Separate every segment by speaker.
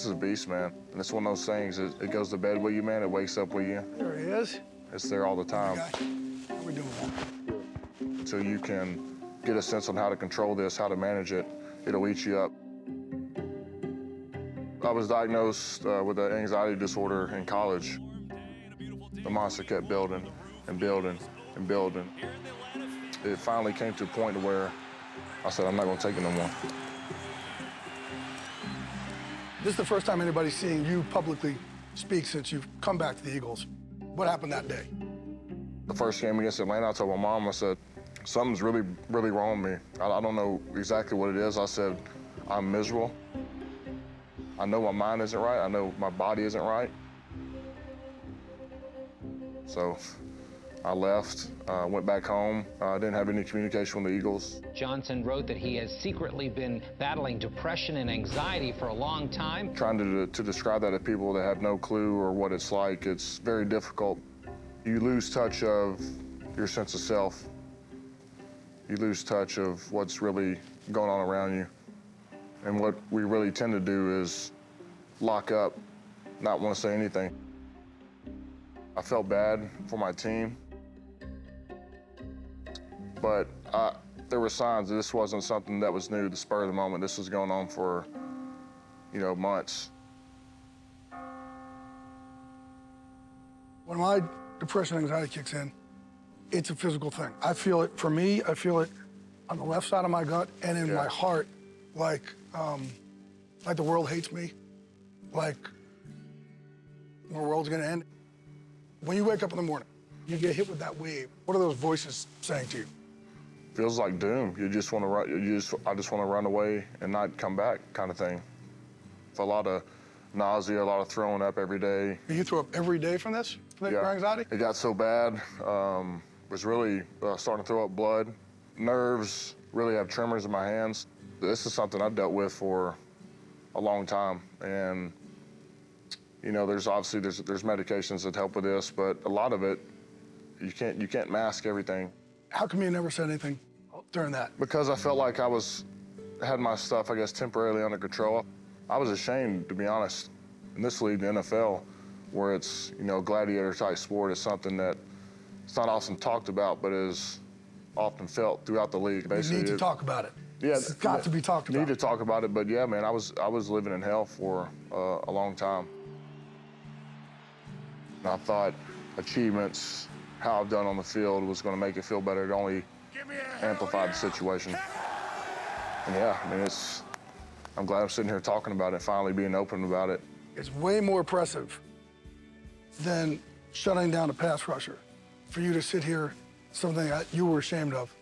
Speaker 1: This is a beast, man. And it's one of those things, it goes to bed with you, man. It wakes up with you.
Speaker 2: There he is.
Speaker 1: It's there all the time.
Speaker 2: How we doing, man?
Speaker 1: Until you can get a sense on how to control this, how to manage it, it'll eat you up. I was diagnosed with an anxiety disorder in college. The monster kept building and building and building. It finally came to a point where I said, I'm not gonna take it no more.
Speaker 2: This is the first time anybody's seeing you publicly speak since you've come back to the Eagles. What happened that day?
Speaker 1: The first game against Atlanta, I told my mom, I said, something's really, really wrong with me. I don't know exactly what it is. I said, I'm miserable. I know my mind isn't right. I know my body isn't right. So I left, went back home. I didn't have any communication with the Eagles.
Speaker 3: Johnson wrote that he has secretly been battling depression and anxiety for a long time.
Speaker 1: Trying to describe that to people that have no clue or what it's like, it's very difficult. You lose touch of your sense of self. You lose touch of what's really going on around you. And what we really tend to do is lock up, not want to say anything. I felt bad for my team, but there were signs that this wasn't something that was new, the spur of the moment. This was going on for, months.
Speaker 2: When my depression and anxiety kicks in, it's a physical thing. I feel it, for me, I feel it on the left side of my gut and in my heart, like the world hates me, like the world's gonna end. When you wake up in the morning, you get hit with that wave. What are those voices saying to you?
Speaker 1: Feels like doom. You just want to run. I just want to run away and not come back, kind of thing. A lot of nausea, a lot of throwing up every day.
Speaker 2: You throw up every day from this, from your anxiety?
Speaker 1: It got so bad. Was really starting to throw up blood. Nerves, really have tremors in my hands. This is something I've dealt with for a long time, and there's obviously there's medications that help with this, but a lot of it, you can't mask everything.
Speaker 2: How come you never said anything during that?
Speaker 1: Because I felt like I had my stuff, I guess, temporarily under control. I was ashamed, to be honest. In this league, the NFL, where it's gladiator type sport, is something that it's not often talked about, but is often felt throughout the league. Basically,
Speaker 2: you need to talk about it.
Speaker 1: Yeah,
Speaker 2: it's got to be talked about.
Speaker 1: Need to talk about it, but yeah, man, I was living in hell for a long time. And I thought achievements, how I've done on the field, was going to make it feel better. It only amplified the situation. And yeah, I mean, I'm glad I'm sitting here talking about it, finally being open about it.
Speaker 2: It's way more impressive than shutting down a pass rusher. For you to sit here, something that you were ashamed of,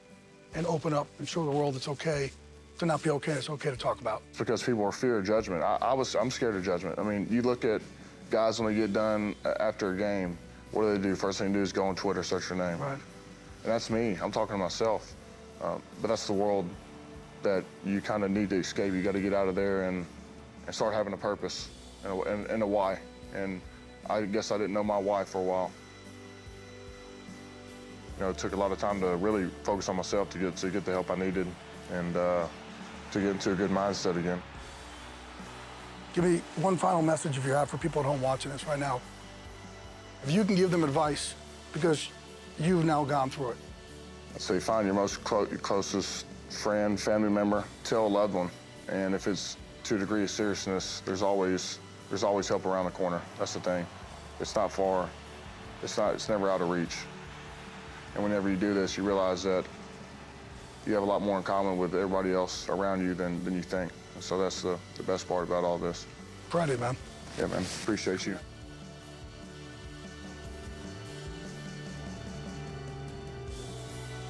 Speaker 2: and open up and show the world it's okay to not be okay, it's okay to talk about.
Speaker 1: It's because people are fear of judgment. I'm scared of judgment. I mean, you look at guys when they get done after a game, what do? First thing they do is go on Twitter, search your name.
Speaker 2: Right.
Speaker 1: And that's me. I'm talking to myself. But that's the world that you kind of need to escape. You got to get out of there and start having a purpose and a why. And I guess I didn't know my why for a while. It took a lot of time to really focus on myself to get the help I needed and to get into a good mindset again.
Speaker 2: Give me one final message if you have for people at home watching this right now. If you can give them advice, because you've now gone through it.
Speaker 1: I'd say find your most closest friend, family member, tell a loved one. And if it's to a degree of seriousness, there's always help around the corner. That's the thing. It's not far. It's never out of reach. And whenever you do this, you realize that you have a lot more in common with everybody else around you than you think. And so that's the best part about all this.
Speaker 2: Proud of you, man.
Speaker 1: Yeah, man. Appreciate you.